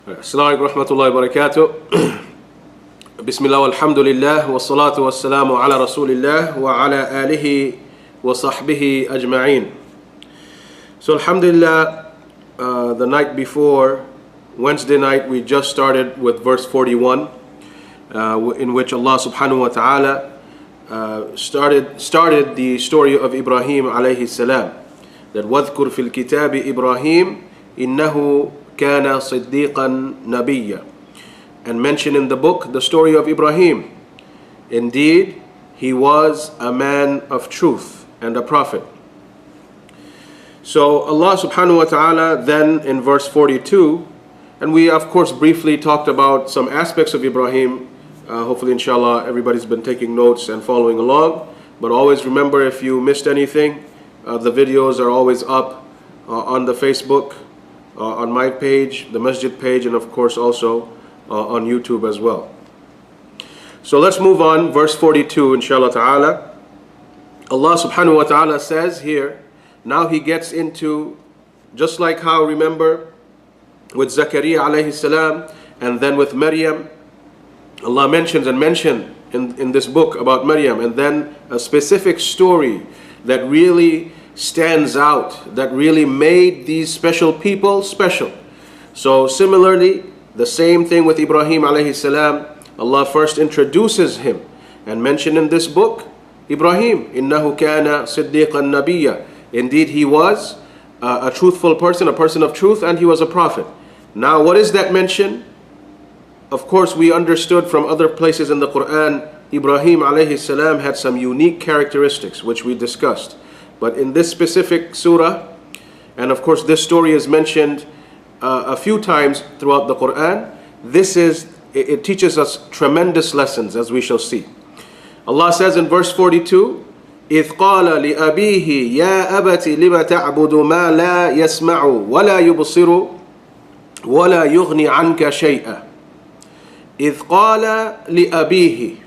Assalamu alaikum warahmatullahi wabarakatuh. Bismillah walhamdulillah wa salatu wa salamu ala rasulillah wa ala alihi wa sahbihi ajma'een. So alhamdulillah, the night before, Wednesday night, we just started with verse 41, in which Allah subhanahu wa ta'ala started the story of Ibrahim alayhi salam. That وَذْكُرْ فِي الْكِتَابِ إِبْرَاهِيمَ إِنَّهُ كَانَ صِدِّيقًا نَبِيًّا, and mention in the book the story of Ibrahim. Indeed, he was a man of truth and a prophet. So Allah subhanahu wa ta'ala then in verse 42, and we of course briefly talked about some aspects of Ibrahim. Hopefully inshallah everybody's been taking notes and following along. But always remember, if you missed anything, the videos are always up on the Facebook, on my page, the masjid page, and of course also on YouTube as well. So let's move on. Verse 42, inshallah ta'ala. Allah subhanahu wa ta'ala says here, now he gets into, just like how, remember, with Zakaria alayhi salam, and then with Maryam, Allah mentions in this book about Maryam, and then a specific story that really stands out, that really made these special people special. So similarly, the same thing with Ibrahim alayhi salam. Allah first introduces him and mentioned in this book, Ibrahim, innahu kana siddiqan nabiyya. Indeed, he was a truthful person, a person of truth, and he was a prophet. Now, what is that mention? Of course, we understood from other places in the Quran, Ibrahim alayhi salam had some unique characteristics, which we discussed. But in this specific surah, and of course this story is mentioned a few times throughout the Quran, it teaches us tremendous lessons, as we shall see. Allah says in verse 42, إِذْ قَالَ لِأَبِيهِ يَا أَبَتِ لِمَ تَعْبُدُ مَا لَا يَسْمَعُ وَلَا يُبْصِرُ وَلَا يُغْنِي عَنْكَ شَيْئًا. إِذْ قَالَ لِأَبِيهِ.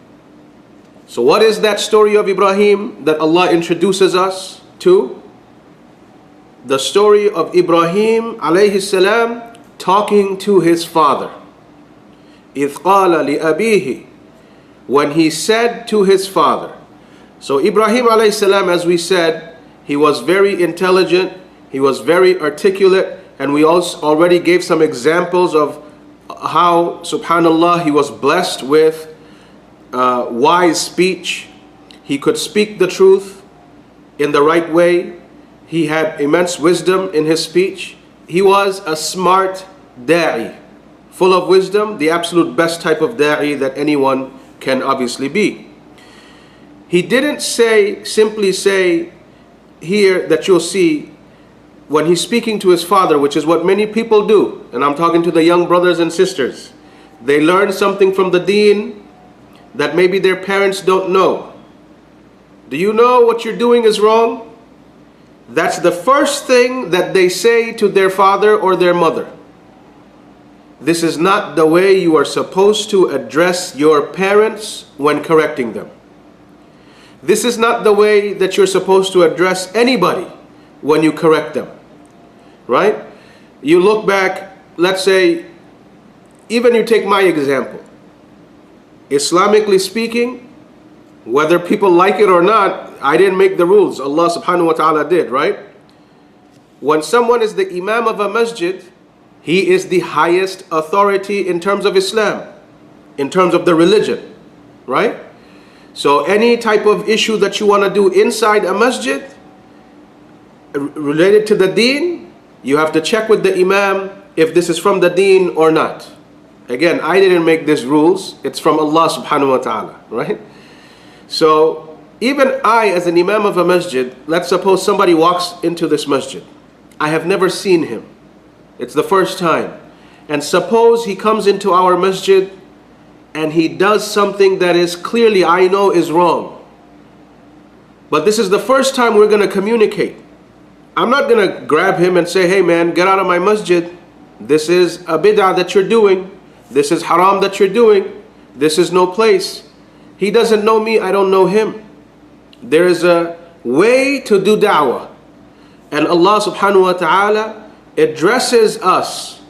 So what is that story of Ibrahim that Allah introduces us to? The story of Ibrahim alayhi salam talking to his father. إِذْ قَالَ لِأَبِيهِ, when he said to his father. So Ibrahim alayhi salam, as we said, he was very intelligent, he was very articulate, and we also already gave some examples of how, subhanallah, he was blessed with wise speech. He could speak the truth in the right way. He had immense wisdom in his speech. He was a smart da'i, full of wisdom, the absolute best type of da'i that anyone can obviously be. He didn't simply say here that you'll see when he's speaking to his father, which is what many people do, and I'm talking to the young brothers and sisters. They learn something from the deen that maybe their parents don't know. Do you know what you're doing is wrong? That's the first thing that they say to their father or their mother. This is not the way you are supposed to address your parents when correcting them. This is not the way that you're supposed to address anybody when you correct them. Right? You look back, let's say, even you take my example. Islamically speaking, whether people like it or not, I didn't make the rules. Allah subhanahu wa ta'ala did, right? When someone is the Imam of a masjid, he is the highest authority in terms of Islam, in terms of the religion, right? So any type of issue that you want to do inside a masjid, related to the deen, you have to check with the Imam if this is from the deen or not. Again, I didn't make these rules. It's from Allah subhanahu wa ta'ala, right? So, even I, as an imam of a masjid, let's suppose somebody walks into this masjid. I have never seen him. It's the first time. And suppose he comes into our masjid and he does something that is clearly, I know, is wrong. But this is the first time we're going to communicate. I'm not going to grab him and say, hey man, get out of my masjid. This is a bid'ah that you're doing. This is haram that you're doing. This is no place. He doesn't know me, I don't know him. There is a way to do da'wah. And Allah subhanahu wa ta'ala addresses us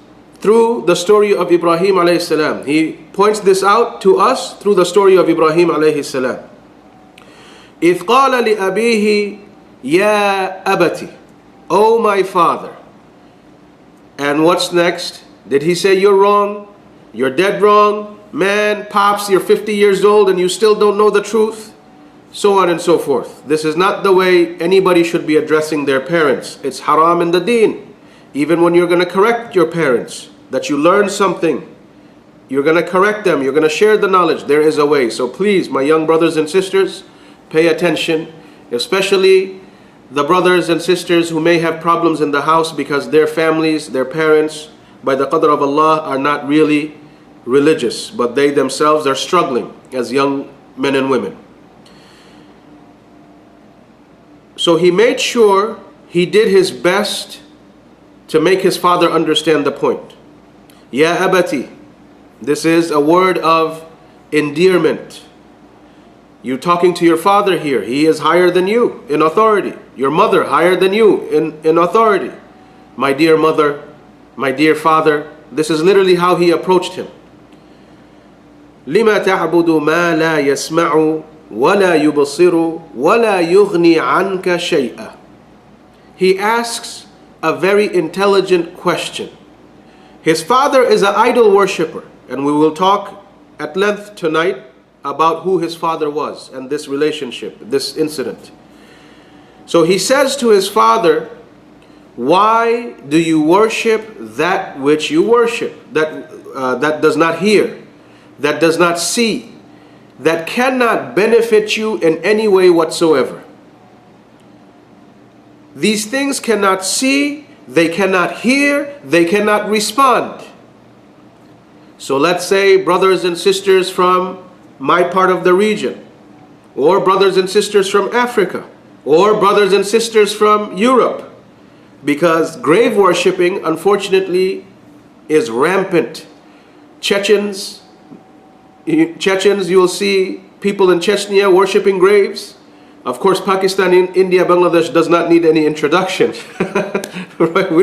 through the story of Ibrahim alayhi salam. He points this out to us through the story of Ibrahim alayhi salam. إِذْ قَالَ لِأَبِيهِ يَا أَبَتِ, O my father. And what's next? Did he say, you're wrong, you're dead wrong, man, pops, you're 50 years old and you still don't know the truth? So on and so forth. This is not the way anybody should be addressing their parents. It's haram in the deen. Even when you're going to correct your parents, that you learn something, you're going to correct them, you're going to share the knowledge. There is a way. So please, my young brothers and sisters, pay attention, especially the brothers and sisters who may have problems in the house because their families, their parents, by the qadr of Allah, are not really religious, but they themselves are struggling as young men and women. So he made sure he did his best to make his father understand the point. Ya abati, this is a word of endearment. You're talking to your father here. He is higher than you in authority. Your mother higher than you in authority. My dear mother, my dear father. This is literally how he approached him. لِمَ تَعْبُدُ مَا لَا يَسْمَعُ وَلَا يُبْصِرُ وَلَا يُغْنِي عَنْكَ شَيْئًا. He asks a very intelligent question. His father is an idol worshipper, and we will talk at length tonight about who his father was and this relationship, this incident. So he says to his father, why do you worship that which you worship, that does not hear, that does not see, that cannot benefit you in any way whatsoever? These things cannot see, they cannot hear, they cannot respond. So let's say brothers and sisters from my part of the region, or brothers and sisters from Africa, or brothers and sisters from Europe, because grave worshipping unfortunately is rampant. Chechens, you will see people in Chechnya worshipping graves. Of course, Pakistan, India, Bangladesh does not need any introduction. Right? We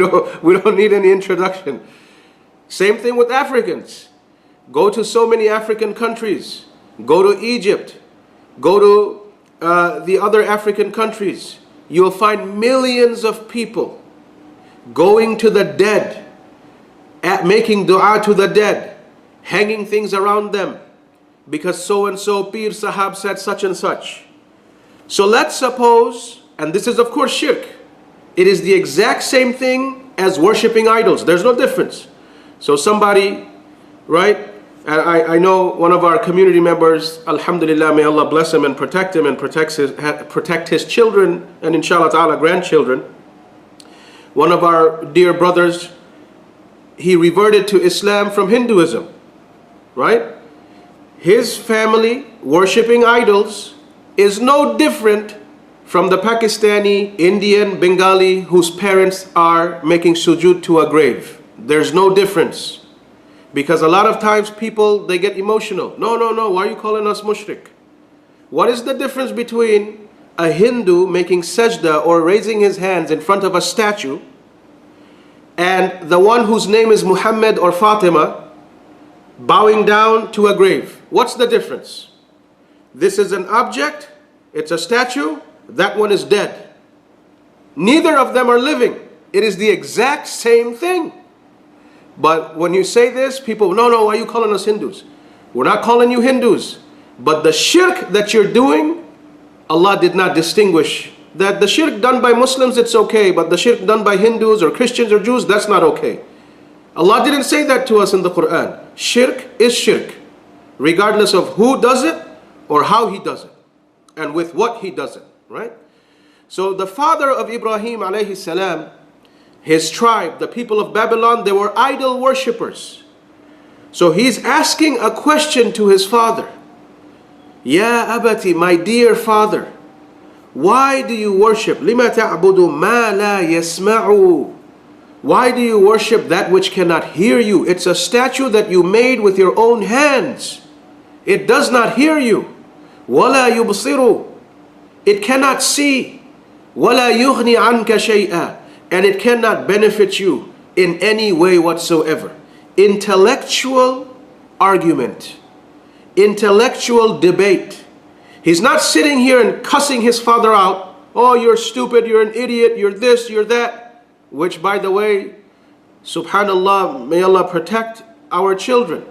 don't need any introduction. Same thing with Africans. Go to so many African countries. Go to Egypt. Go to the other African countries. You'll find millions of people going to the dead, making dua to the dead, hanging things around them, because so-and-so Pir Sahab said such and such. So let's suppose, and this is of course shirk, it is the exact same thing as worshipping idols. There's no difference. So somebody, right, I know one of our community members, alhamdulillah, may Allah bless him and protect him and protect his children and inshallah ta'ala grandchildren. One of our dear brothers, he reverted to Islam from Hinduism, right? His family worshipping idols is no different from the Pakistani, Indian, Bengali whose parents are making sujood to a grave. There's no difference. Because a lot of times people, they get emotional. No, why are you calling us mushrik? What is the difference between a Hindu making sajda or raising his hands in front of a statue and the one whose name is Muhammad or Fatima bowing down to a grave? What's the difference? This is an object, it's a statue, that one is dead. Neither of them are living. It is the exact same thing. But when you say this, people, no, why are you calling us Hindus? We're not calling you Hindus. But the shirk that you're doing, Allah did not distinguish. That the shirk done by Muslims, it's okay. But the shirk done by Hindus or Christians or Jews, that's not okay. Allah didn't say that to us in the Quran. Shirk is shirk, regardless of who does it or how he does it and with what he does it, right? So the father of Ibrahim alayhi salam, his tribe, the people of Babylon, they were idol worshippers. So he's asking a question to his father. Ya abati, my dear father, why do you worship? Lima ta'budu ma la yasma'u. Why do you worship that which cannot hear you? It's a statue that you made with your own hands. It does not hear you. Wala yubsiru. It cannot see. Wala yughni anka shay'a. And it cannot benefit you in any way whatsoever. intellectual argument, intellectual debate. He's not sitting here and cussing his father out. Oh, you're stupid, you're an idiot, you're this, you're that. Which, by the way, subhanallah, may Allah protect our children.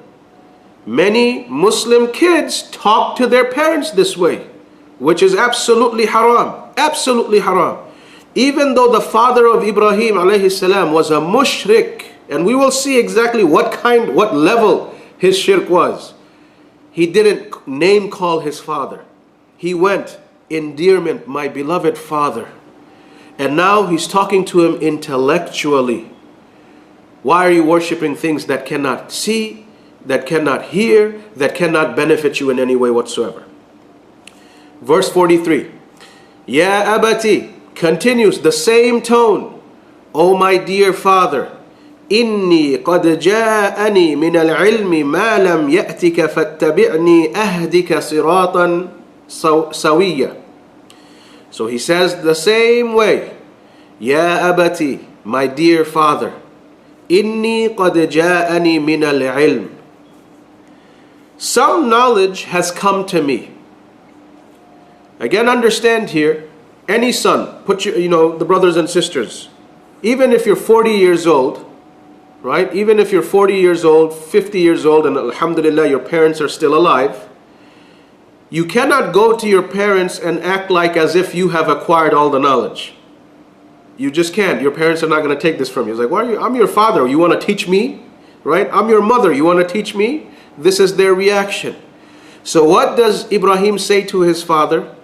Many Muslim kids talk to their parents this way, which is absolutely haram. Absolutely haram. Even though the father of Ibrahim alayhi salam was a mushrik, and we will see exactly what level his shirk was. He didn't name call his father. He went, endearment, my beloved father. And now he's talking to him intellectually. Why are you worshiping things that cannot see, that cannot hear, that cannot benefit you in any way whatsoever? Verse 43. Ya abati, continues the same tone. O my dear father, inni qad ja'ani min al-ilmi ma lam ya'tika fattabi'ni ahdika siratan sawiyya. So he says the same way. Ya abati, my dear father, inni qad ja'ani min al-ilm. Some knowledge has come to me. Again, understand here, any son, put the brothers and sisters, even if you're 40 years old, right? Even if you're 40 years old, 50 years old, and alhamdulillah, your parents are still alive, you cannot go to your parents and act like as if you have acquired all the knowledge. You just can't. Your parents are not going to take this from you. It's like, why are you? I'm your father. You want to teach me? Right? I'm your mother. You want to teach me? This is their reaction. So what does Ibrahim say to his father?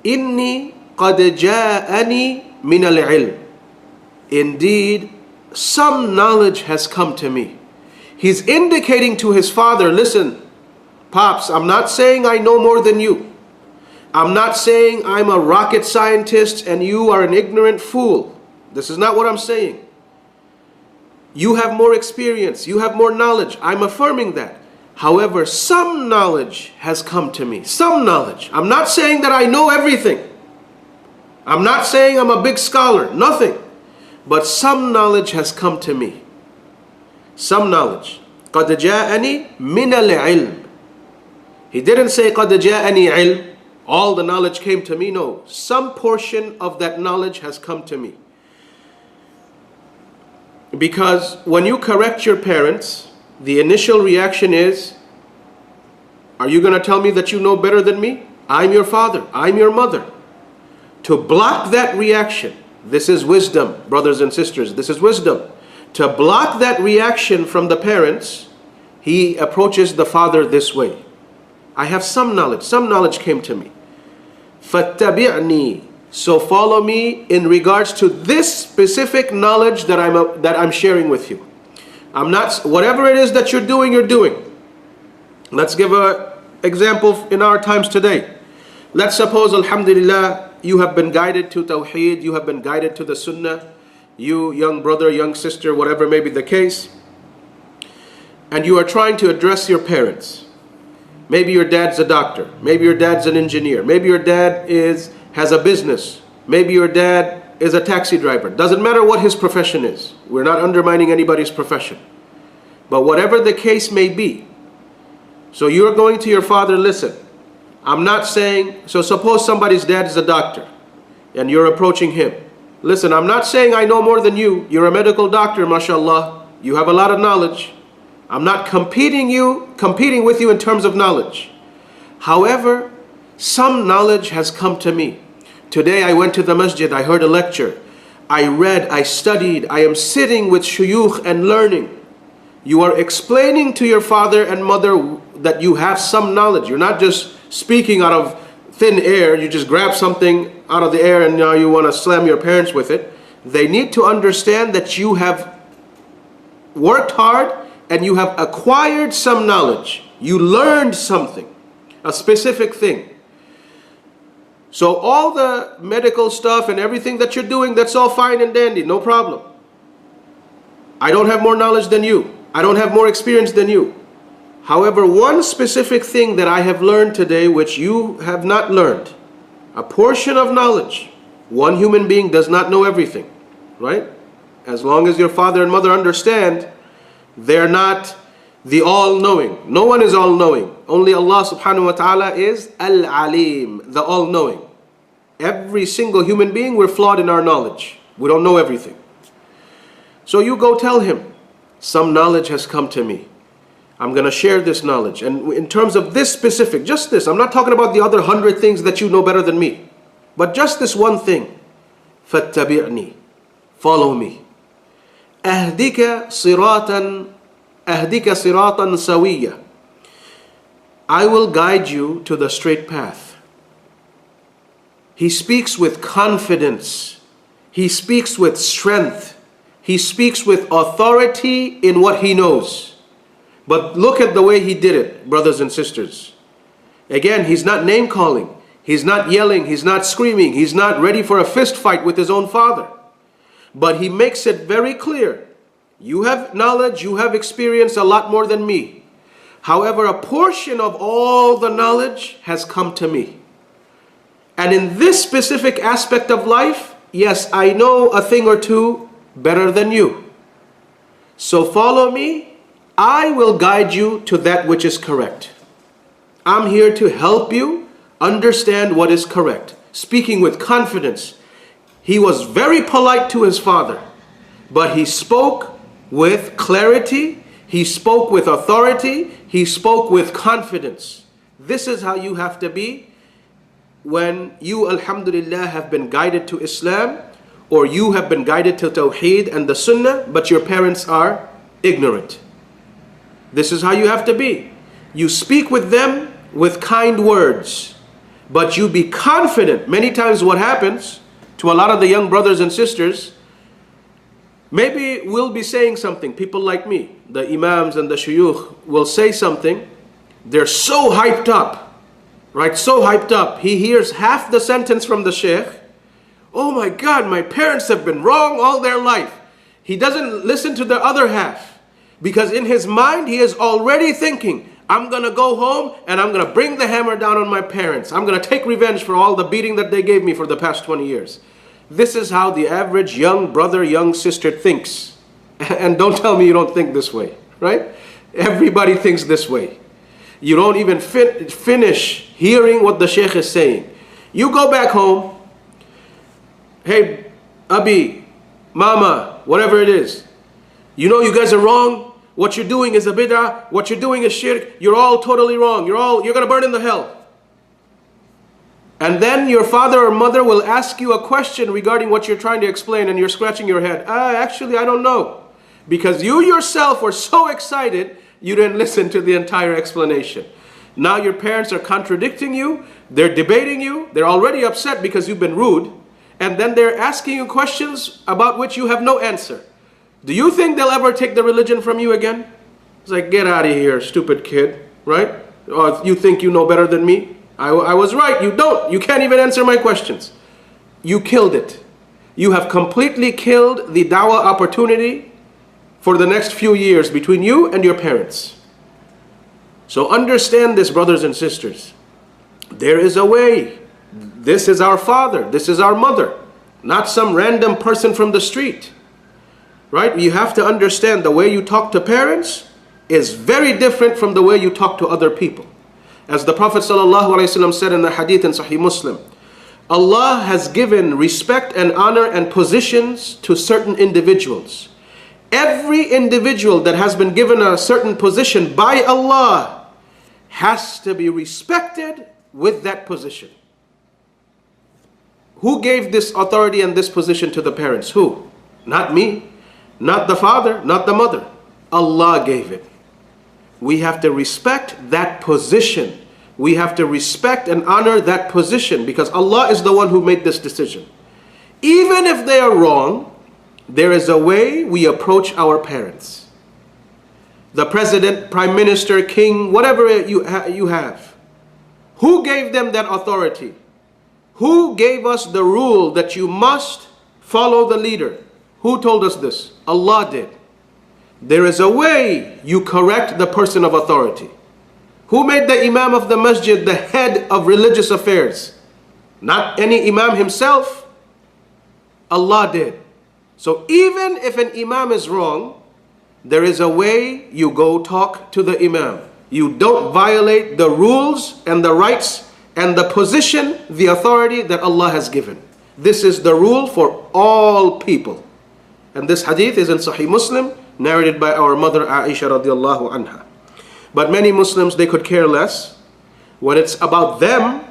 Inni qad ja'ani min al-ilm. Indeed, some knowledge has come to me. He's indicating to his father, listen, Pops, I'm not saying I know more than you. I'm not saying I'm a rocket scientist and you are an ignorant fool. This is not what I'm saying. You have more experience. You have more knowledge. I'm affirming that. However, some knowledge has come to me. Some knowledge. I'm not saying that I know everything. I'm not saying I'm a big scholar. Nothing. But some knowledge has come to me. Some knowledge. قَدْ جَاءَنِي مِنَ الْعِلْمِ. He didn't say قَدْ جَاءَنِي عِلْمِ. All the knowledge came to me. No. Some portion of that knowledge has come to me. Because when you correct your parents, the initial reaction is, are you going to tell me that you know better than me? I'm your father. I'm your mother. To block that reaction, this is wisdom, brothers and sisters. This is wisdom. To block that reaction from the parents, he approaches the father this way. I have some knowledge. Some knowledge came to me. فَاتَّبِعْنِي. So follow me in regards to this specific knowledge that I'm sharing with you. I'm not, whatever it is that you're doing, you're doing. Let's give an example in our times today. Let's suppose, alhamdulillah, you have been guided to Tawheed, you have been guided to the Sunnah, you, young brother, young sister, whatever may be the case, and you are trying to address your parents. Maybe your dad's a doctor, maybe your dad's an engineer, maybe your dad has a business, maybe your dad is a taxi driver. Doesn't matter what his profession is. We're not undermining anybody's profession. But whatever the case may be, so you're going to your father, listen, I'm not saying, so suppose somebody's dad is a doctor and you're approaching him. Listen, I'm not saying I know more than you. You're a medical doctor, mashallah. You have a lot of knowledge. I'm not competing with you in terms of knowledge. However, some knowledge has come to me. Today I went to the masjid, I heard a lecture. I read, I studied, I am sitting with shuyukh and learning. You are explaining to your father and mother that you have some knowledge. You're not just speaking out of thin air. You just grab something out of the air and now you want to slam your parents with it. They need to understand that you have worked hard and you have acquired some knowledge. You learned something, a specific thing. So all the medical stuff and everything that you're doing, that's all fine and dandy, no problem. I don't have more knowledge than you. I don't have more experience than you. However, one specific thing that I have learned today which you have not learned, a portion of knowledge. One human being does not know everything, right? As long as your father and mother understand They're not the all-knowing. No one is all-knowing. Only Allah subhanahu wa ta'ala is Al-Alim, the all-knowing. Every single human being, we're flawed in our knowledge. We don't know everything. So you go tell him, some knowledge has come to me. I'm going to share this knowledge. And in terms of this specific, just this, I'm not talking about the other 100 things that you know better than me. But just this one thing. فَاتَّبِعْنِي, follow me. أَهْدِكَ صِرَاطًا سَوِيًّا, I will guide you to the straight path. He speaks with confidence. He speaks with strength. He speaks with authority in what he knows. But look at the way he did it, brothers and sisters. Again, he's not name calling. He's not yelling. He's not screaming. He's not ready for a fist fight with his own father. But he makes it very clear. You have knowledge, you have experience a lot more than me. However, a portion of all the knowledge has come to me. And in this specific aspect of life, yes, I know a thing or two better than you. So follow me. I will guide you to that which is correct. I'm here to help you understand what is correct. Speaking with confidence. He was very polite to his father, but he spoke with clarity. He spoke with authority. He spoke with confidence. This is how you have to be when you, alhamdulillah, have been guided to Islam, or you have been guided to Tawheed and the Sunnah, but your parents are ignorant. This is how you have to be. You speak with them with kind words, but you be confident. Many times what happens to a lot of the young brothers and sisters, maybe we'll be saying something, people like me, the Imams and the Shuyukh will say something, they're so hyped up, right? So hyped up. He hears half the sentence from the Sheikh. Oh my God, my parents have been wrong all their life. He doesn't listen to the other half because in his mind he is already thinking, I'm going to go home and I'm going to bring the hammer down on my parents. I'm going to take revenge for all the beating that they gave me for the past 20 years. This is how the average young brother, young sister thinks. And don't tell me you don't think this way, right? Everybody thinks this way. You don't even finish hearing what the Sheikh is saying. You go back home. Hey, Abi, Mama, whatever it is. You know you guys are wrong. What you're doing is a bid'ah. What you're doing is shirk. You're all totally wrong. You're going to burn in the hell. And then your father or mother will ask you a question regarding what you're trying to explain and you're scratching your head. Actually, I don't know. Because you yourself were so excited, you didn't listen to the entire explanation. Now your parents are contradicting you. They're debating you. They're already upset because you've been rude. And then they're asking you questions about which you have no answer. Do you think they'll ever take the religion from you again? It's like, get out of here, stupid kid, right? Or you think you know better than me? I was right, you don't. You can't even answer my questions. You killed it. You have completely killed the dawah opportunity for the next few years between you and your parents. So understand this, brothers and sisters. There is a way. This is our father. This is our mother. Not some random person from the street. Right? You have to understand the way you talk to parents is very different from the way you talk to other people. As the Prophet ﷺ said in the hadith in Sahih Muslim, Allah has given respect and honor and positions to certain individuals. Every individual that has been given a certain position by Allah has to be respected with that position. Who gave this authority and this position to the parents? Who? Not me. Not the father, not the mother. Allah gave it. We have to respect that position. We have to respect and honor that position because Allah is the one who made this decision. Even if they are wrong, there is a way we approach our parents. The president, prime minister, king, whatever you have. Who gave them that authority? Who gave us the rule that you must follow the leader? Who told us this? Allah did. There is a way you correct the person of authority. Who made the Imam of the masjid the head of religious affairs? Not any Imam himself. Allah did. So even if an Imam is wrong, There is a way you go talk to the Imam. You don't violate the rules and the rights and the position, the authority that Allah has given. This is the rule for all people. And this hadith is in Sahih Muslim, narrated by our mother Aisha radiallahu anha. But many Muslims, they could care less. When it's about them,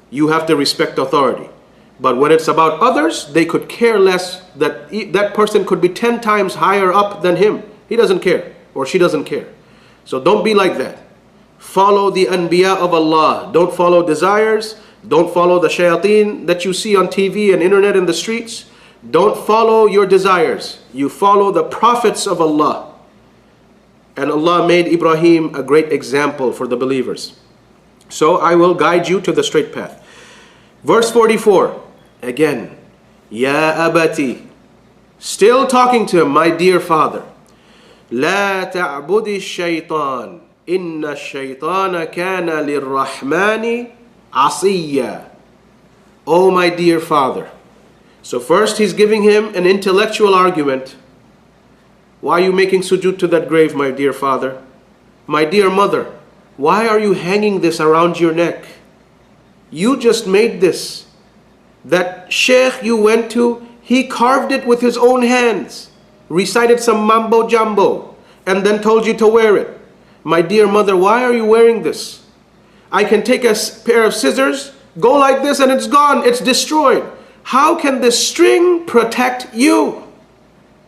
you have to respect authority. But when it's about others, they could care less that that person could be 10 times higher up than him. He doesn't care, or she doesn't care. So don't be like that. Follow the Anbiya of Allah. Don't follow desires. Don't follow the shayateen that you see on TV and internet in the streets. Don't follow your desires. You follow the prophets of Allah. And Allah made Ibrahim a great example for the believers. So I will guide you to the straight path. Verse 44, again, Ya abati, still talking to him, my dear father. La ta'budi shaytan, inna shaytana kana lirrahmani asiyya. Oh my dear father. So first he's giving him an intellectual argument. Why are you making sujood to that grave, my dear father? My dear mother, why are you hanging this around your neck? You just made this. That sheikh you went to, he carved it with his own hands, recited some mambo jumbo, and then told you to wear it. My dear mother, why are you wearing this? I can take a pair of scissors, go like this, and it's gone, it's destroyed. How can this string protect you?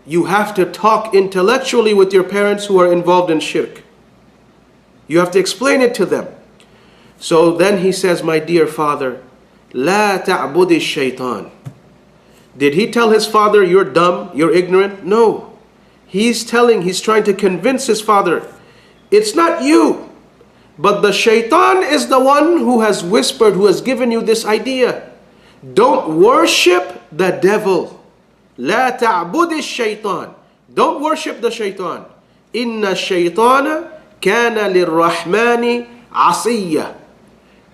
You have to talk intellectually with your parents who are involved in shirk. You have to explain it to them. So then he says, my dear father, La ta'budi shaitan. Did he tell his father, you're dumb, you're ignorant? No. He's trying to convince his father, it's not you, but the shaitan is the one who has whispered, who has given you this idea. Don't worship the devil. La ta'budi shaitan. Don't worship the shaitan. Inna shaitana kana lirrahmani asiyya.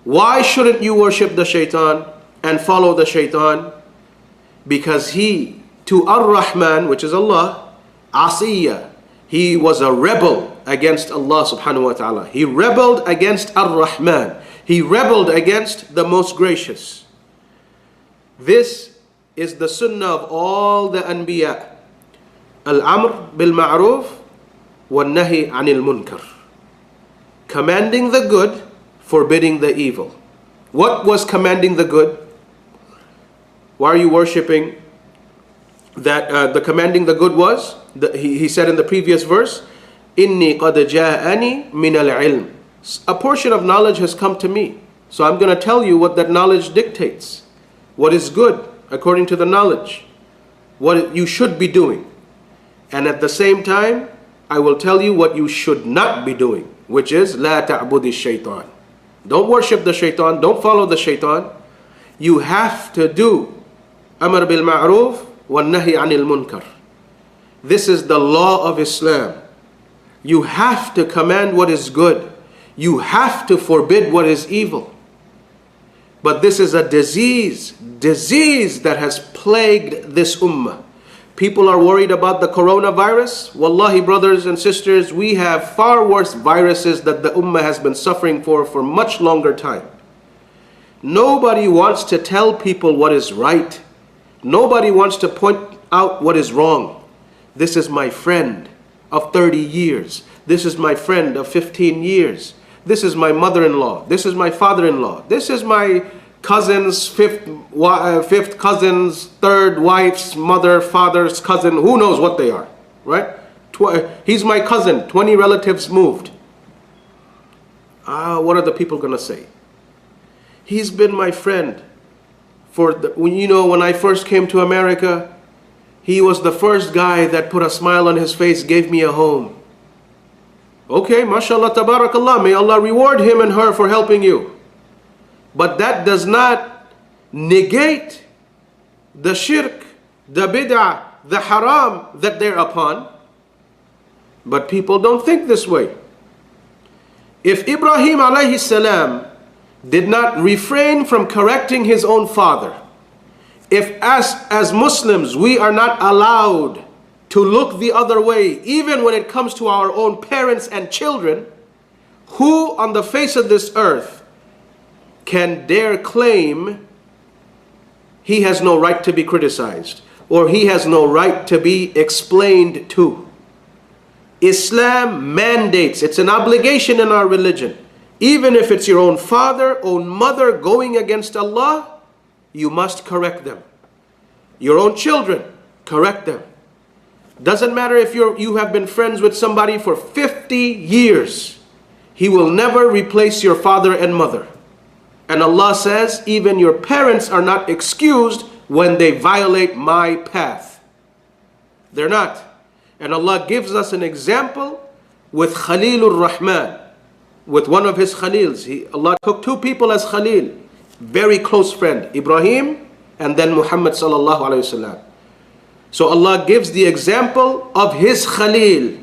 Why shouldn't you worship the shaitan and follow the shaitan? Because he, to Ar-Rahman, which is Allah, asiyya, he was a rebel against Allah subhanahu wa ta'ala. He rebelled against Ar-Rahman. He rebelled against the Most Gracious. This is the sunnah of all the Anbiya. Al-Amr bil-Ma'ruf wal-Nahi anil Munkar. Commanding the good, forbidding the evil. What was commanding the good? Why are you worshipping that? The commanding the good was, he said in the previous verse, Inni qad ja'ani min al-ilm. A portion of knowledge has come to me. So I'm going to tell you what that knowledge dictates. What is good according to the knowledge. What you should be doing. And at the same time, I will tell you what you should not be doing, which is La ta'budi shaitan. Don't worship the shaitan. Don't follow the shaitan. You have to do Amr bil Ma'ruf wal Nahi anil Munkar. This is the law of Islam. You have to command what is good. You have to forbid what is evil. But this is a disease that has plagued this ummah. People are worried about the coronavirus. Wallahi, brothers and sisters, we have far worse viruses that the ummah has been suffering for much longer time. Nobody wants to tell people what is right. Nobody wants to point out what is wrong. This is my friend of 30 years. This is my friend of 15 years. This is my mother-in-law. This is my father-in-law. This is my cousin's fifth cousin's third wife's mother, father's cousin. Who knows what they are, right? He's my cousin. 20 relatives moved. What are the people going to say? He's been my friend when I first came to America. He was the first guy that put a smile on his face, gave me a home. Okay, mashallah, tabarakallah, may Allah reward him and her for helping you. But that does not negate the shirk, the bid'ah, the haram that they're upon. But people don't think this way. If Ibrahim alayhi salam did not refrain from correcting his own father, if as Muslims we are not allowed to look the other way, even when it comes to our own parents and children, who on the face of this earth can dare claim he has no right to be criticized, or he has no right to be explained to? Islam mandates, it's an obligation in our religion, even if it's your own father, own mother going against Allah, you must correct them. Your own children, correct them. Doesn't matter if you have been friends with somebody for 50 years. He will never replace your father and mother. And Allah says, even your parents are not excused when they violate my path. They're not. And Allah gives us an example with Khalilur Rahman, with one of his Khalils. Allah took two people as Khalil, very close friend, Ibrahim and then Muhammad sallallahu alayhi wasallam. So Allah gives the example of his Khalil,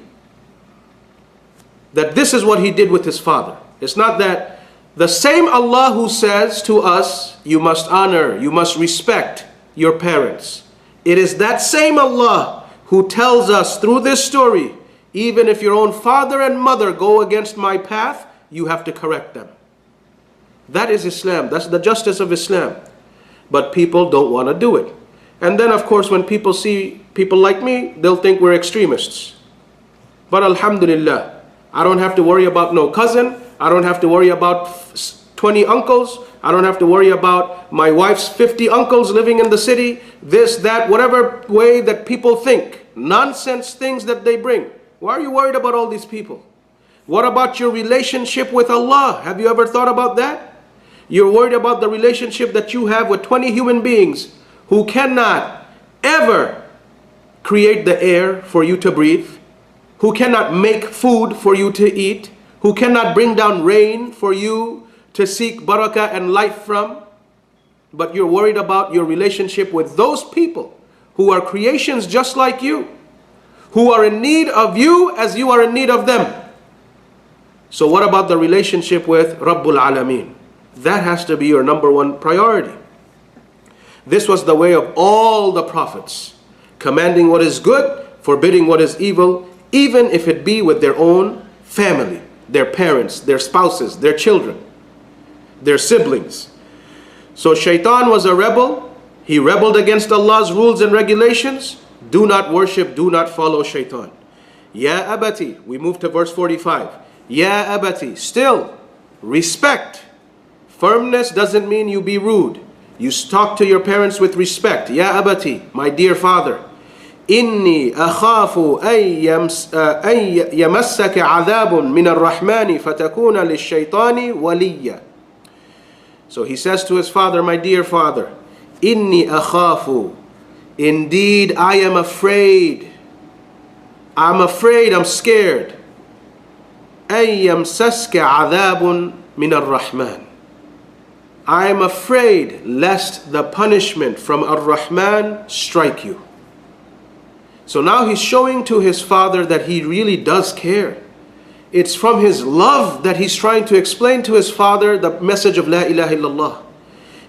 that this is what he did with his father. It's not that the same Allah who says to us, you must honor, you must respect your parents. It is that same Allah who tells us through this story, even if your own father and mother go against my path, you have to correct them. That is Islam. That's the justice of Islam. But people don't want to do it. And then of course when people see people like me, they'll think we're extremists. But alhamdulillah, I don't have to worry about no cousin. I don't have to worry about 20 uncles. I don't have to worry about my wife's 50 uncles living in the city. This, that, whatever way that people think. Nonsense things that they bring. Why are you worried about all these people? What about your relationship with Allah? Have you ever thought about that? You're worried about the relationship that you have with 20 human beings who cannot ever create the air for you to breathe, who cannot make food for you to eat, who cannot bring down rain for you to seek barakah and life from. But you're worried about your relationship with those people who are creations just like you, who are in need of you as you are in need of them. So what about the relationship with Rabbul Alameen? That has to be your number one priority. This was the way of all the prophets, commanding what is good, forbidding what is evil, even if it be with their own family, their parents, their spouses, their children, their siblings. So Shaitan was a rebel. He rebelled against Allah's rules and regulations. Do not worship, do not follow Shaitan. Ya abati, we move to verse 45. Ya abati, still, respect. Firmness doesn't mean you be rude. You talk to your parents with respect. Ya abati, my dear father. Inni akhafu ay yamassaka adhabun min ar-Rahmani fatakuna lish-shaytani waliya. So he says to his father, my dear father, Inni akhafu, indeed I am afraid. I'm scared. Ay yamsaska adhabun min ar-Rahman. I am afraid lest the punishment from Ar-Rahman strike you. So now he's showing to his father that he really does care. It's from his love that he's trying to explain to his father the message of La ilaha illallah.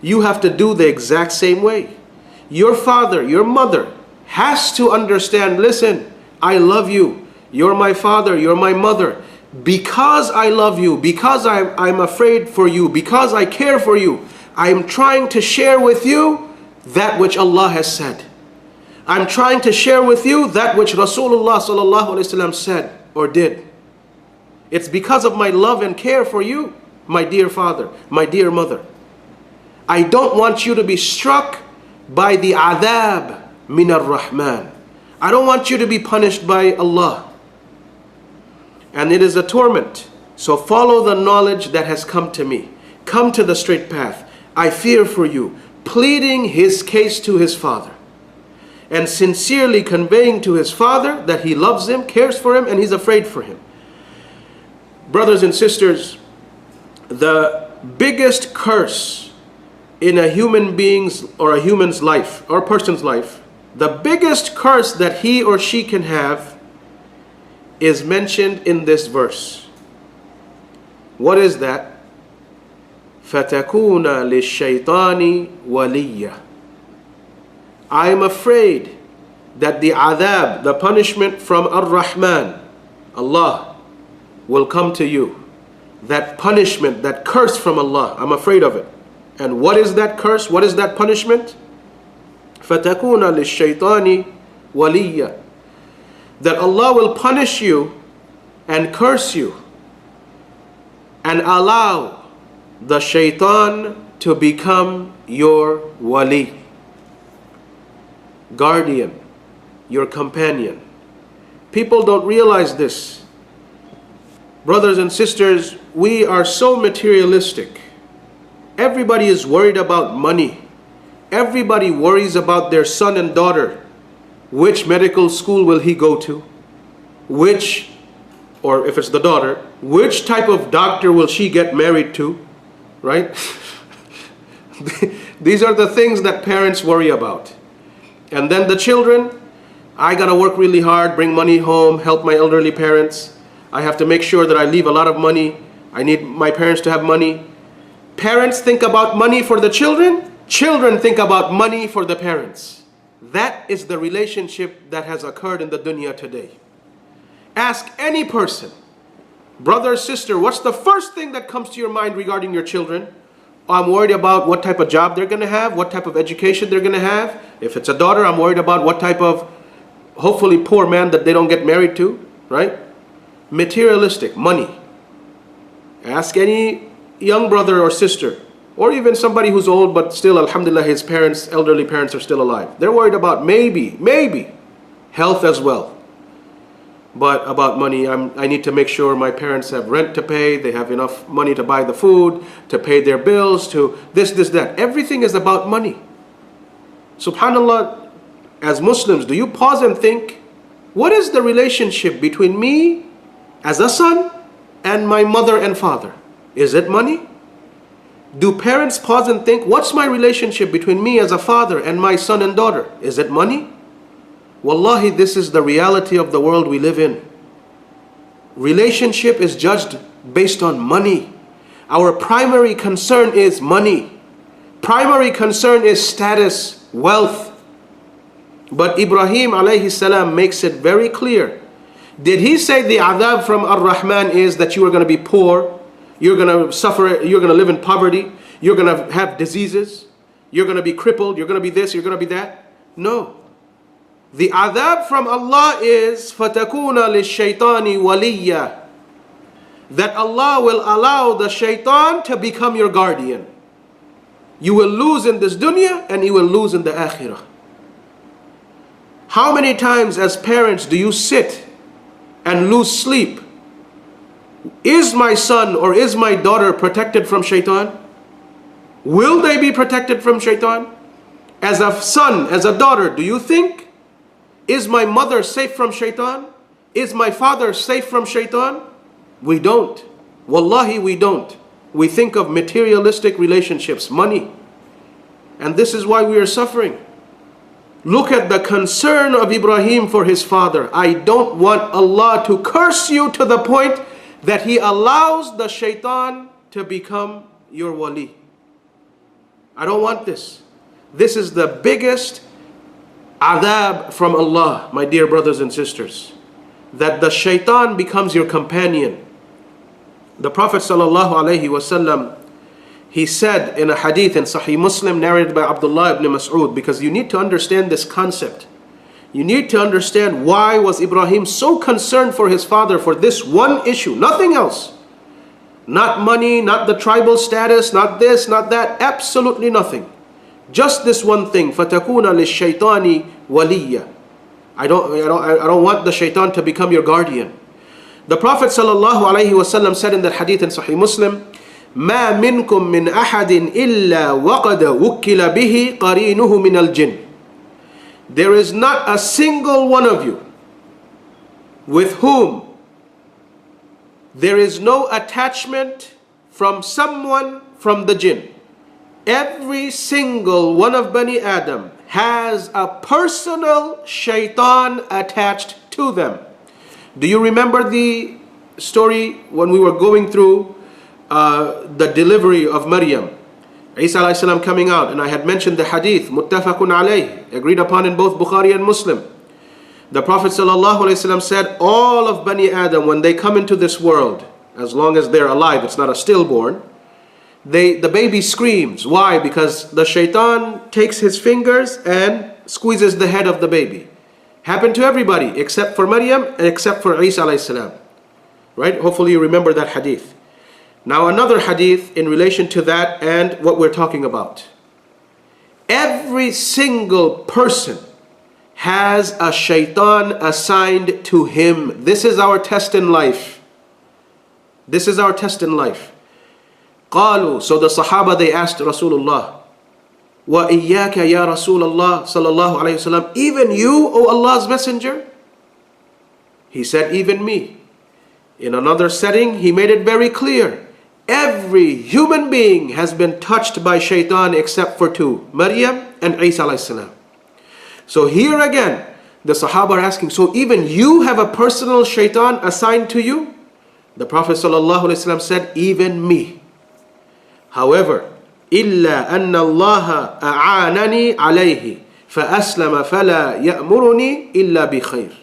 You have to do the exact same way. Your father, your mother has to understand, listen, I love you. You're my father, you're my mother. Because I love you, because I'm afraid for you, because I care for you, I'm trying to share with you that which Allah has said. I'm trying to share with you that which Rasulullah sallallahu alaihi wasallam said or did. It's because of my love and care for you, my dear father, my dear mother. I don't want you to be struck by the adhab min ar-Rahman. I don't want you to be punished by Allah. And it is a torment. So follow the knowledge that has come to me. Come to the straight path. I fear for you. Pleading his case to his father. And sincerely conveying to his father that he loves him, cares for him, and he's afraid for him. Brothers and sisters, the biggest curse in a human being's or a human's life, or a person's life, the biggest curse that he or she can have is mentioned in this verse. What is that? فَتَكُونَ لِلشَّيْطَانِ وَلِيًّا. I am afraid that the adhab, the punishment from Ar-Rahman, Allah, will come to you. That punishment, that curse from Allah, I'm afraid of it. And what is that curse? What is that punishment? فَتَكُونَ لِلشَّيْطَانِ وَلِيًّا. That Allah will punish you and curse you and allow the shaitan to become your wali, guardian, your companion. People don't realize this. Brothers and sisters, we are so materialistic. Everybody is worried about money. Everybody worries about their son and daughter. Which medical school will he go to? Which, or if it's the daughter, which type of doctor will she get married to? Right? These are the things that parents worry about. And then the children, I gotta work really hard, bring money home, help my elderly parents. I have to make sure that I leave a lot of money. I need my parents to have money. Parents think about money for the children. Children think about money for the parents. That is the relationship that has occurred in the dunya today. Ask any person, brother, sister, what's the first thing that comes to your mind regarding your children? I'm worried about what type of job they're going to have, what type of education they're going to have. If it's a daughter, I'm worried about what type of, hopefully, poor man that they don't get married to, right? Materialistic, money. Ask any young brother or sister, or even somebody who's old, but still, alhamdulillah, his parents, elderly parents are still alive. They're worried about maybe, health as well. But about money, I need to make sure my parents have rent to pay, they have enough money to buy the food, to pay their bills, to this, that. Everything is about money. Subhanallah, as Muslims, do you pause and think, what is the relationship between me as a son and my mother and father? Is it money? Do parents pause and think, what's my relationship between me as a father and my son and daughter? Is it money? Wallahi, this is the reality of the world we live in. Relationship is judged based on money. Our primary concern is money. Primary concern is status, wealth. But Ibrahim alayhi salam makes it very clear. Did he say the adhab from Ar-Rahman is that you are going to be poor, you're going to suffer, you're going to live in poverty, you're going to have diseases, you're going to be crippled, you're going to be this, you're going to be that? No. The adhab from Allah is فَتَكُونَ لِلشَّيْطَانِ وَلِيًّا. That Allah will allow the shaitan to become your guardian. You will lose in this dunya and you will lose in the akhirah. How many times as parents do you sit and lose sleep? Is my son or is my daughter protected from shaitan? Will they be protected from shaitan? As a son, as a daughter, do you think, is my mother safe from shaitan? Is my father safe from shaitan? We don't. Wallahi, we don't. We think of materialistic relationships, money. And this is why we are suffering. Look at the concern of Ibrahim for his father. I don't want Allah to curse you to the point that He allows the shaitan to become your wali. I don't want this. This is the biggest adhab from Allah, my dear brothers and sisters. That the shaitan becomes your companion. The Prophet ﷺ, he said in a hadith in Sahih Muslim narrated by Abdullah ibn Mas'ud, because you need to understand this concept. You need to understand why was Ibrahim so concerned for his father for this one issue, nothing else. Not money, not the tribal status, not this, not that, absolutely nothing. Just this one thing, فَتَكُونَ لِلشَّيْطَانِ وَلِيًّا. I don't want the shaitan to become your guardian. The Prophet ﷺ said in the hadith in Sahih Muslim, مَا مِنْكُم مِّنْ أَحَدٍ إِلَّا وَقَدْ وُكِّلَ بِهِ قَرِينُهُ مِنَ الْجِنِّ. There is not a single one of you with whom there is no attachment from someone from the jinn. Every single one of Bani Adam has a personal shaitan attached to them. Do you remember the story when we were going through the delivery of Maryam? Isa alayhi salam coming out, and I had mentioned the hadith, muttafaqun alayh, agreed upon in both Bukhari and Muslim. The Prophet ﷺ said, all of Bani Adam, when they come into this world, as long as they're alive, it's not a stillborn, the baby screams. Why? Because the shaitan takes his fingers and squeezes the head of the baby. Happened to everybody except for Maryam and except for Isa alayhi salam. Right? Hopefully you remember that hadith. Now another hadith in relation to that and what we're talking about. Every single person has a shaitan assigned to him. This is our test in life. This is our test in life. قالوا, so the Sahaba, they asked Rasulullah, وَإِيَّاكَ يَا رَسُولَ اللَّهِ sallallahu alayhi wasallam, even you, O Allah's Messenger? He said, even me. In another setting, he made it very clear. Every human being has been touched by shaitan except for two, Maryam and Isa alayhi salam. So here again, the Sahaba are asking, so even you have a personal shaitan assigned to you? The Prophet ﷺ said, even me. However, إِلَّا أَنَّ اللَّهَ أَعَانَنِي عَلَيْهِ فَأَسْلَمَ فَلَا يَأْمُرُنِي إِلَّا بِخَيْرٍ.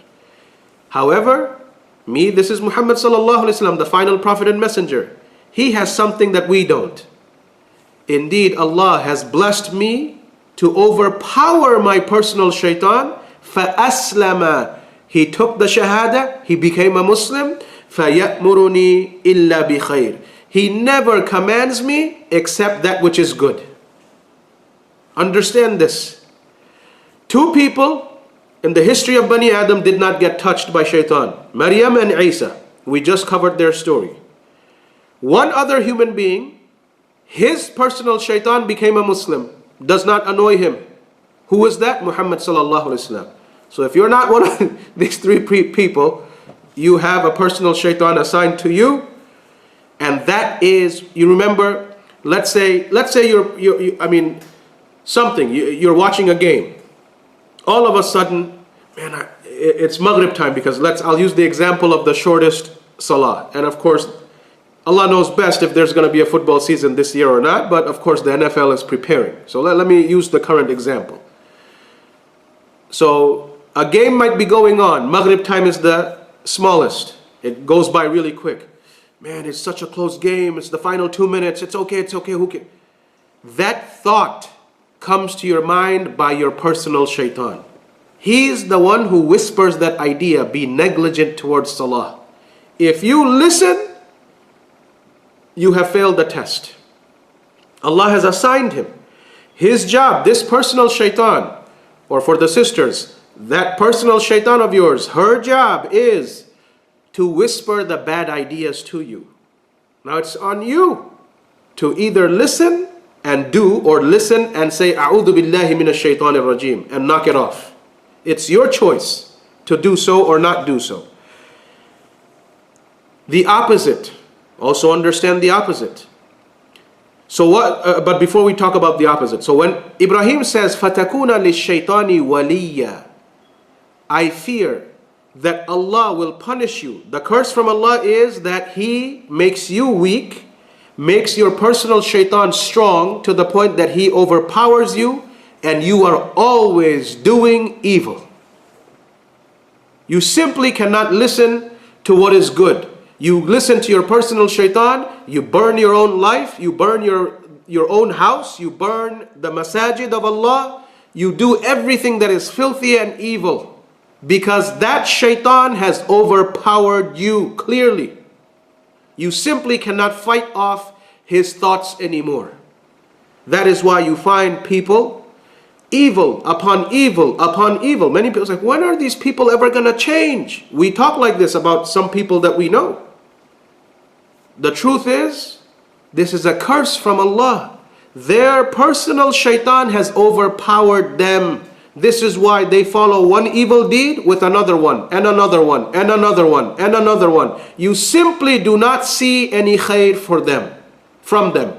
However, me, this is Muhammad ﷺ, the final prophet and messenger. He has something that we don't. Indeed, Allah has blessed me to overpower my personal shaitan. فَأَسْلَمَ, he took the shahada, he became a Muslim. فَيَأْمُرُنِي إِلَّا بِخَيْرٍ, he never commands me except that which is good. Understand this. Two people in the history of Bani Adam did not get touched by shaitan. Maryam and Isa. We just covered their story. One other human being, his personal shaitan became a Muslim. Does not annoy him. Who is that? Muhammad sallallahu alaihi wasallam. So if you're not one of these three people, you have a personal shaitan assigned to you, and that is, you remember, let's say you're watching a game. All of a sudden, man, it's Maghrib time, because I'll use the example of the shortest salah. And of course, Allah knows best if there's going to be a football season this year or not, but of course the NFL is preparing. So let me use the current example. So a game might be going on. Maghrib time is the smallest. It goes by really quick. Man, it's such a close game. It's the final 2 minutes. It's okay, who can? That thought comes to your mind by your personal shaitan. He's the one who whispers that idea, be negligent towards salah. If you listen, you have failed the test. Allah has assigned him his job, this personal shaitan, or for the sisters, that personal shaitan of yours, her job is to whisper the bad ideas to you. Now it's on you to either listen and do, or listen and say, A'udhu billahi minash shaitanir rajim, and knock it off. It's your choice to do so or not do so. The opposite. Also understand the opposite. So what? But before we talk about the opposite, so when Ibrahim says, "Fatakuna lish-shaytani waliya," I fear that Allah will punish you. The curse from Allah is that He makes you weak, makes your personal shaitan strong to the point that he overpowers you, and you are always doing evil. You simply cannot listen to what is good. You listen to your personal shaitan, you burn your own life, you burn your own house, you burn the masajid of Allah, you do everything that is filthy and evil, because that shaitan has overpowered you clearly. You simply cannot fight off his thoughts anymore. That is why you find people evil upon evil upon evil. Many people say, when are these people ever going to change? We talk like this about some people that we know. The truth is, this is a curse from Allah. Their personal shaitan has overpowered them. This is why they follow one evil deed with another one, and another one, and another one, and another one. You simply do not see any khair from them.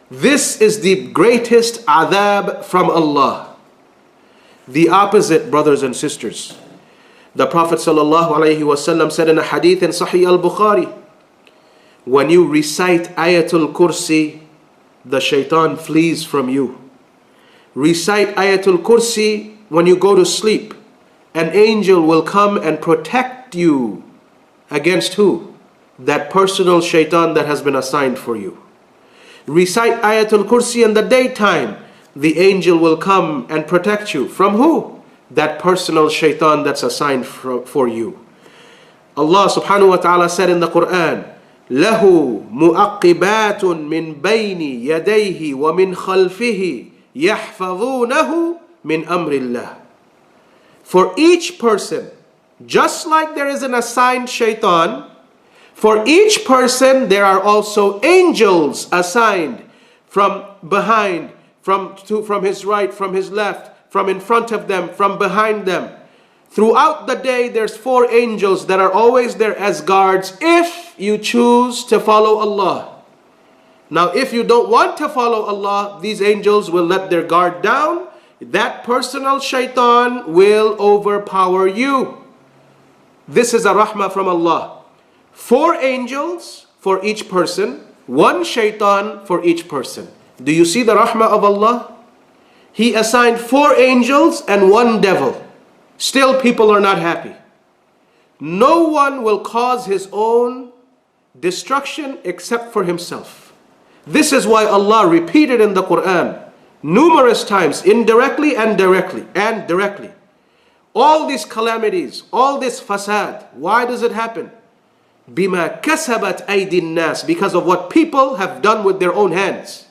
This is the greatest adhab from Allah. The opposite, brothers and sisters. The Prophet ﷺ said in a hadith in Sahih al-Bukhari, when you recite Ayatul Kursi, the shaitan flees from you. Recite Ayatul Kursi when you go to sleep, an angel will come and protect you against who? That personal shaitan that has been assigned for you. Recite Ayatul Kursi in the daytime. The angel will come and protect you. From who? That personal shaitan that's assigned for you. Allah subhanahu wa ta'ala said in the Quran, لَهُ مُؤَقِّبَاتٌ مِّن بَيْنِ يَدَيْهِ وَمِنْ خَلْفِهِ يَحْفَظُونَهُ مِنْ أَمْرِ اللَّهِ. For each person, just like there is an assigned shaitan, for each person there are also angels assigned from behind, from his right, from his left, from in front of them, from behind them. Throughout the day there's 4 angels that are always there as guards if you choose to follow Allah. Now if you don't want to follow Allah, these angels will let their guard down. That personal shaitan will overpower you. This is a rahmah from Allah. 4 angels for each person, 1 shaitan for each person. Do you see the rahmah of Allah? He assigned 4 angels and 1 devil. Still people are not happy. No one will cause his own destruction except for himself. This is why Allah repeated in the Quran numerous times, indirectly and directly. All these calamities, all this fasad, why does it happen? Bima kasabat aydin nas, because of what people have done with their own hands.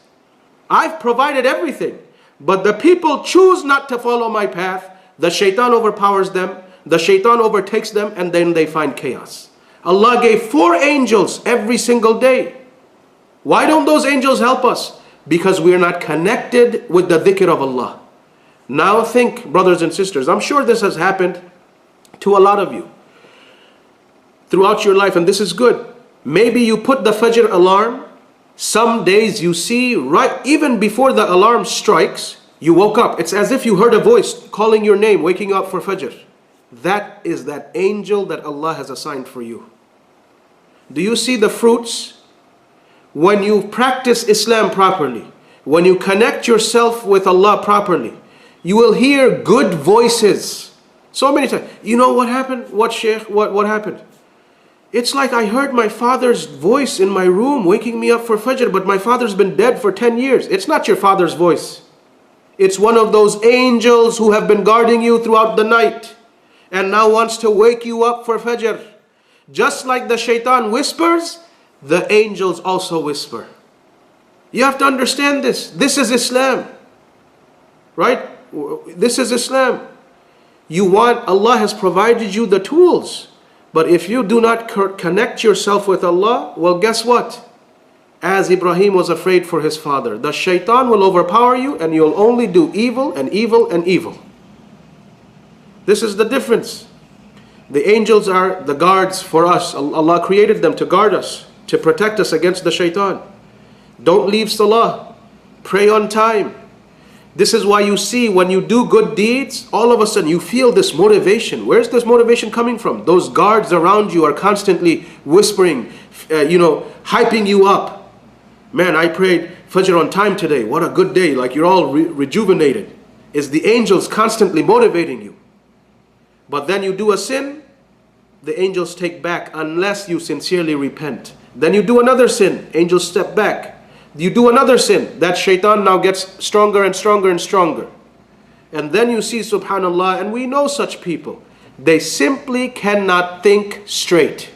I've provided everything, but the people choose not to follow my path. The shaitan overpowers them, the shaitan overtakes them, and then they find chaos. Allah gave 4 angels every single day. Why don't those angels help us? Because we are not connected with the dhikr of Allah. Now think, brothers and sisters, I'm sure this has happened to a lot of you throughout your life, and this is good. Maybe you put the Fajr alarm. Some days you see, right even before the alarm strikes, you woke up. It's as if you heard a voice calling your name, waking up for Fajr. That is that angel that Allah has assigned for you. Do you see the fruits? When you practice Islam properly, when you connect yourself with Allah properly, you will hear good voices. So many times. You know what happened? What Sheikh? What happened? It's like I heard my father's voice in my room waking me up for Fajr, but my father's been dead for 10 years. It's not your father's voice. It's one of those angels who have been guarding you throughout the night and now wants to wake you up for Fajr. Just like the shaitan whispers, the angels also whisper. You have to understand this. This is Islam. Right? This is Islam. Allah has provided you the tools. But if you do not connect yourself with Allah, well, guess what? As Ibrahim was afraid for his father, the shaitan will overpower you and you'll only do evil and evil and evil. This is the difference. The angels are the guards for us. Allah created them to guard us, to protect us against the shaitan. Don't leave salah. Pray on time. This is why you see when you do good deeds, all of a sudden you feel this motivation. Where's this motivation coming from? Those guards around you are constantly whispering, hyping you up. Man, I prayed Fajr on time today. What a good day. Like you're all rejuvenated. It's the angels constantly motivating you. But then you do a sin, the angels take back unless you sincerely repent. Then you do another sin, angels step back. You do another sin, that shaitan now gets stronger and stronger and stronger. And then you see, subhanallah, and we know such people. They simply cannot think straight.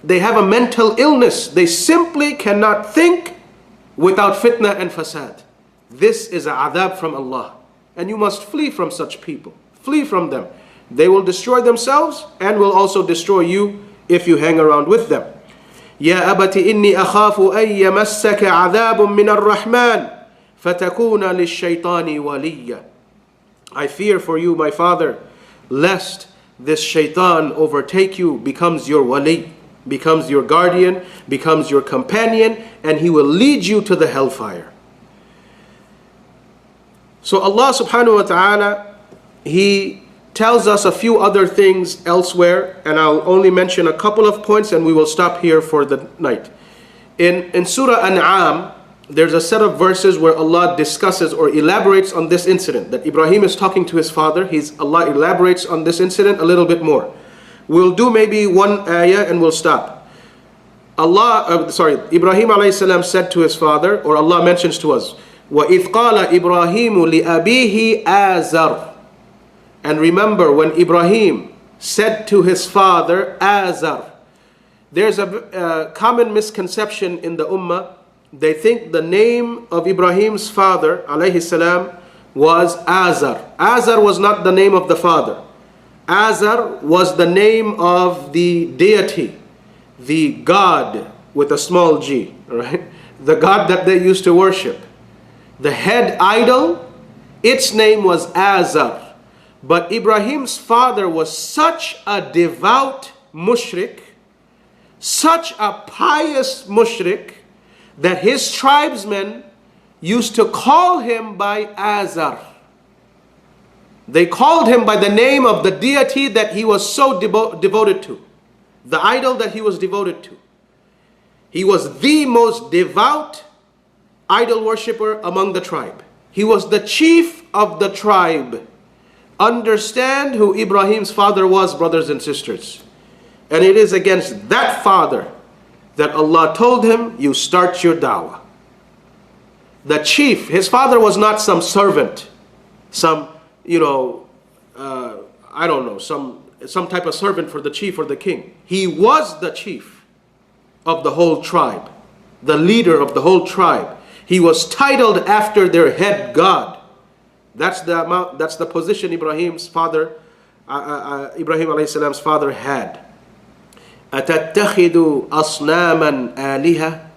They have a mental illness. They simply cannot think without fitna and fasad. This is a adab from Allah. And you must flee from such people. Flee from them. They will destroy themselves and will also destroy you if you hang around with them. يا أبت إني أخاف أن يمسك عذاب من الرحمن فتكون للشيطان وليا. I fear for you, my father, lest this shaitan overtake you, becomes your wali, becomes your guardian, becomes your companion, and he will lead you to the hellfire. So Allah subhanahu wa ta'ala, He tells us a few other things elsewhere, and I'll only mention a couple of points and we will stop here for the night. In Surah An'am, there's a set of verses where Allah discusses or elaborates on this incident, that Ibrahim is talking to his father. Allah elaborates on this incident a little bit more. We'll do maybe one ayah and we'll stop. Ibrahim alayhi salam said to his father, or Allah mentions to us, وَإِذْ قَالَ إِبْرَاهِيمُ لِأَبِيهِ آزَرَ. And remember when Ibrahim said to his father, Azar. There's a common misconception in the ummah. They think the name of Ibrahim's father, alayhi salam, was Azar. Azar was not the name of the father. Azar was the name of the deity, the God with a small g, right? The God that they used to worship. The head idol, its name was Azar. But Ibrahim's father was such a devout mushrik, such a pious mushrik, that his tribesmen used to call him by Azar. They called him by the name of the deity that he was so devoted to, the idol that he was devoted to. He was the most devout idol worshipper among the tribe. He was the chief of the tribe. Understand who Ibrahim's father was, brothers and sisters. And it is against that father that Allah told him, you start your da'wah. The chief, his father was not some servant, some, I don't know, some type of servant for the chief or the king. He was the chief of the whole tribe, the leader of the whole tribe. He was titled after their head god. That's the position Ibrahim's father, Ibrahim alayhi salam's father had. أَتَتَّخِذُ أَصْنَامًا آلِهَةً.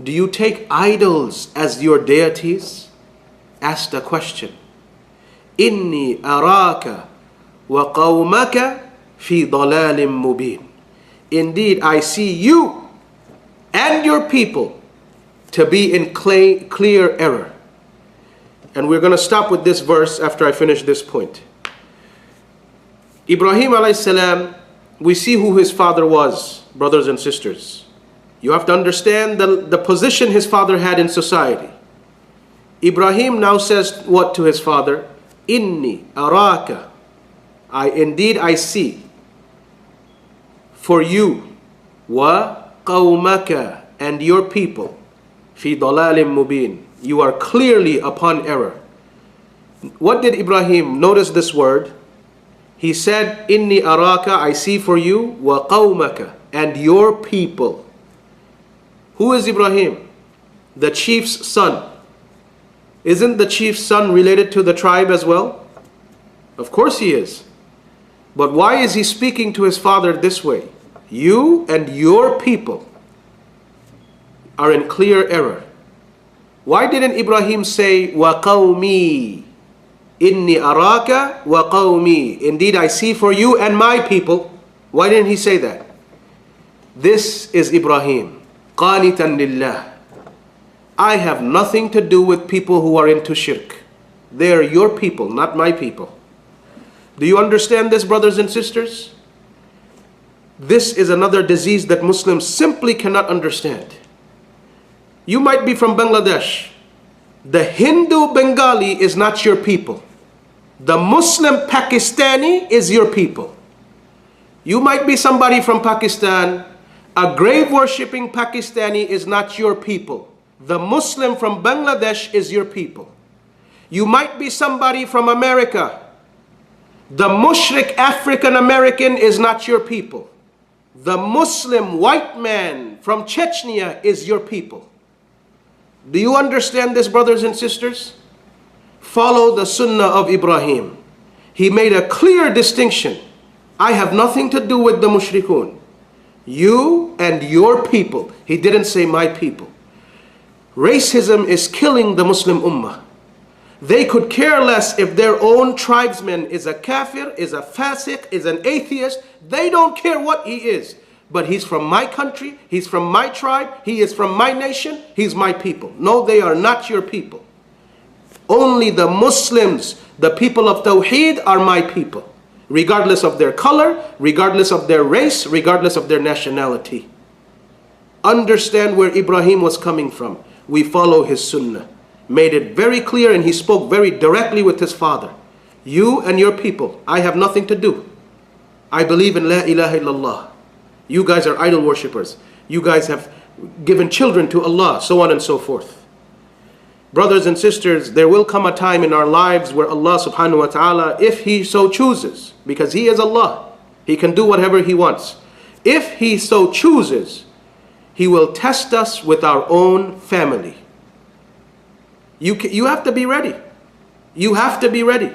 Do you take idols as your deities? Ask the question. إِنِّي أَرَاكَ وَقَوْمَكَ فِي ضَلَالٍ مُبِينٍ. Indeed, I see you and your people to be in clear error. And we're going to stop with this verse after I finish this point. Ibrahim alayhi salam, we see who his father was, brothers and sisters. You have to understand the position his father had in society. Ibrahim now says what to his father? Inni araka. Indeed I see for you wa qawmaka and your people fi dalalim mubin. You are clearly upon error. What did Ibrahim, notice this word? He said, Inni araka, I see for you, wa qawmaka, and your people. Who is Ibrahim? The chief's son. Isn't the chief's son related to the tribe as well? Of course he is. But why is he speaking to his father this way? You and your people are in clear error. Why didn't Ibrahim say, wa qawmi? Inni araka wa qawmi. Indeed, I see for you and my people. Why didn't he say that? This is Ibrahim. Qanitan lillah. I have nothing to do with people who are into shirk. They are your people, not my people. Do you understand this, brothers and sisters? This is another disease that Muslims simply cannot understand. You might be from Bangladesh. The Hindu Bengali is not your people. The Muslim Pakistani is your people. You might be somebody from Pakistan. A grave worshipping Pakistani is not your people. The Muslim from Bangladesh is your people. You might be somebody from America. The mushrik African American is not your people. The Muslim white man from Chechnya is your people. Do you understand this, brothers and sisters? Follow the sunnah of Ibrahim. He made a clear distinction. I have nothing to do with the mushrikun. You and your people. He didn't say my people. Racism is killing the Muslim ummah. They could care less if their own tribesman is a kafir, is a fasiq, is an atheist. They don't care what he is. But he's from my country, he's from my tribe, he is from my nation, he's my people. No, they are not your people. Only the Muslims, the people of Tawheed, are my people. Regardless of their color, regardless of their race, regardless of their nationality. Understand where Ibrahim was coming from. we follow his sunnah. Made it very clear, and he spoke very directly with his father. You and your people, I have nothing to do. I believe in La ilaha illallah. You guys are idol worshippers. You guys have given children to Allah, so on and so forth. Brothers and sisters, there will come a time in our lives where Allah subhanahu wa ta'ala, if He so chooses, because He is Allah, He can do whatever He wants. If He so chooses, He will test us with our own family. You have to be ready. You have to be ready.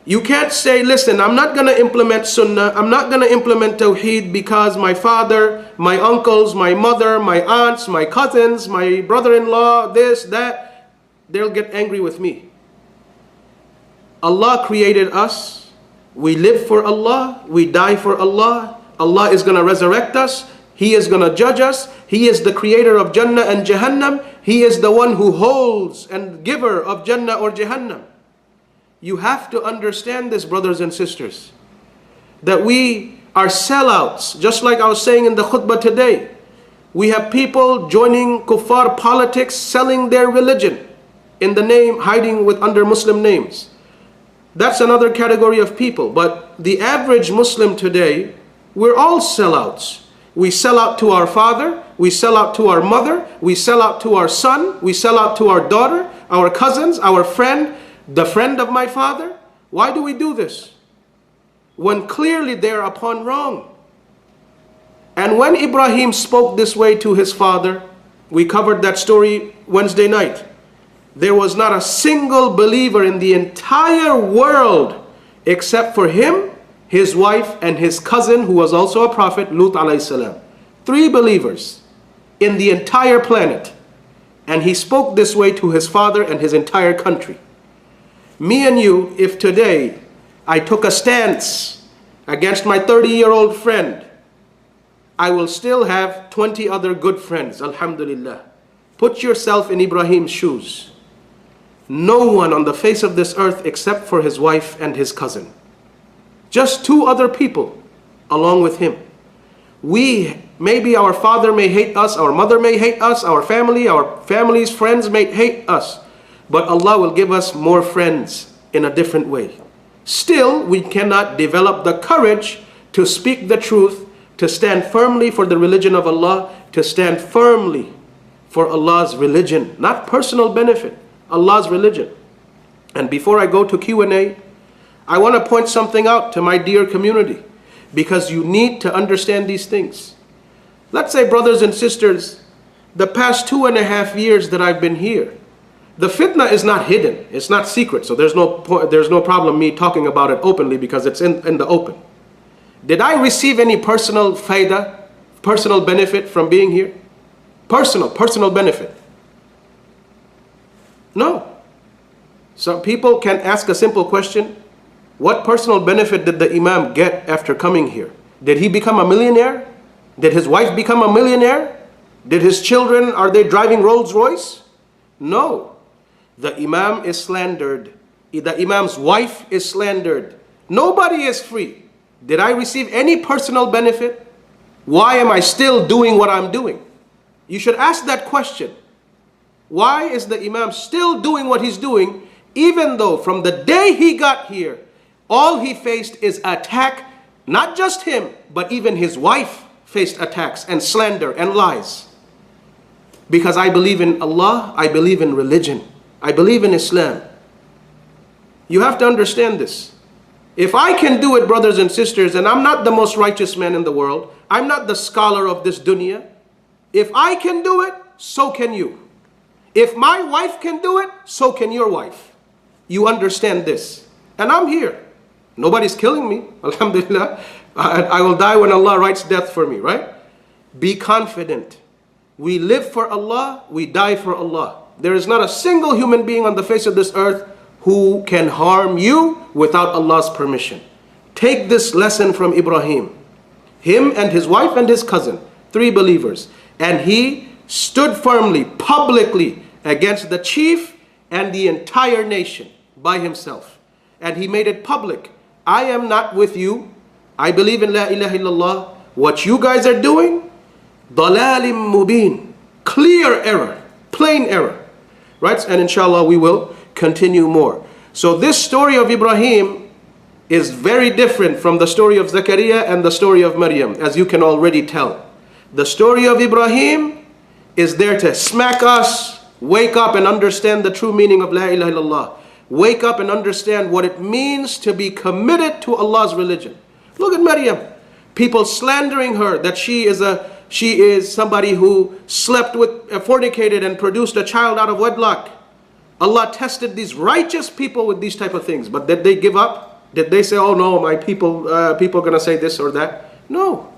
You can't say, listen, I'm not going to implement sunnah, I'm not going to implement tawheed because my father, my uncles, my mother, my aunts, my cousins, my brother-in-law, this, that, they'll get angry with me. Allah created us. We live for Allah. We die for Allah. Allah is going to resurrect us. He is going to judge us. He is the creator of Jannah and Jahannam. He is the one who holds and giver of Jannah or Jahannam. You have to understand this, brothers and sisters, that we are sellouts. Just like I was saying in the khutbah today, we have people joining kuffar politics, selling their religion in the name, hiding under Muslim names. That's another category of people. But the average Muslim today, we're all sellouts. We sell out to our father, we sell out to our mother, we sell out to our son, we sell out to our daughter, our cousins, our friend, the friend of my father. Why do we do this? When clearly they are upon wrong. And when Ibrahim spoke this way to his father, we covered that story Wednesday night. There was not a single believer in the entire world except for him, his wife, and his cousin, who was also a prophet, Lut alayhi salam. 3 believers in the entire planet. And he spoke this way to his father and his entire country. Me and you, if today I took a stance against my 30-year-old friend, I will still have 20 other good friends, alhamdulillah. Put yourself in Ibrahim's shoes. No one on the face of this earth except for his wife and his cousin. Just 2 other people along with him. Maybe our father may hate us, our mother may hate us, our family's friends may hate us. But Allah will give us more friends in a different way. Still, we cannot develop the courage to speak the truth, to stand firmly for the religion of Allah, to stand firmly for Allah's religion, not personal benefit, Allah's religion. And before I go to Q&A, I want to point something out to my dear community, because you need to understand these things. Let's say, brothers and sisters, the past 2.5 years that I've been here, the fitna is not hidden, it's not secret, so there's no problem me talking about it openly because it's in the open. Did I receive any personal fayda, personal benefit from being here? Personal benefit? No. Some people can ask a simple question. What personal benefit did the Imam get after coming here? Did he become a millionaire? Did his wife become a millionaire? Did his children, are they driving Rolls Royce? No. The Imam is slandered. The Imam's wife is slandered. Nobody is free. Did I receive any personal benefit? Why am I still doing what I'm doing? You should ask that question. Why is the Imam still doing what he's doing, even though from the day he got here, all he faced is attack, not just him, but even his wife faced attacks and slander and lies. Because I believe in Allah, I believe in religion, I believe in Islam. You have to understand this. If I can do it, brothers and sisters, and I'm not the most righteous man in the world, I'm not the scholar of this dunya. If I can do it, so can you. If my wife can do it, so can your wife. You understand this. And I'm here. Nobody's killing me, alhamdulillah. I will die when Allah writes death for me, right? Be confident. We live for Allah, we die for Allah. There is not a single human being on the face of this earth who can harm you without Allah's permission. Take this lesson from Ibrahim. Him and his wife and his cousin, 3 believers. And he stood firmly, publicly, against the chief and the entire nation by himself. And he made it public. I am not with you. I believe in La ilaha illallah. What you guys are doing, dalalim mubin, clear error. Plain error. Right? And inshallah we will continue more. So this story of Ibrahim is very different from the story of Zakaria and the story of Maryam, as you can already tell. The story of Ibrahim is there to smack us, wake up and understand the true meaning of La ilaha illallah. Wake up and understand what it means to be committed to Allah's religion. Look at Maryam. People slandering her that she is somebody who slept with, fornicated and produced a child out of wedlock. Allah tested these righteous people with these type of things. But did they give up? Did they say, oh no, my people are going to say this or that? No.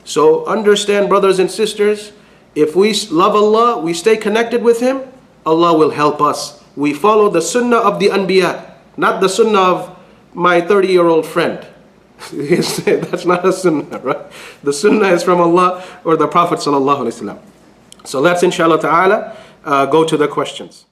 So understand, brothers and sisters, if we love Allah, we stay connected with Him, Allah will help us. We follow the sunnah of the Anbiya, not the sunnah of my 30-year-old friend. That's not a sunnah, right? The sunnah is from Allah or the Prophet sallallahu alaihi wasallam. So let's inshallah ta'ala go to the questions.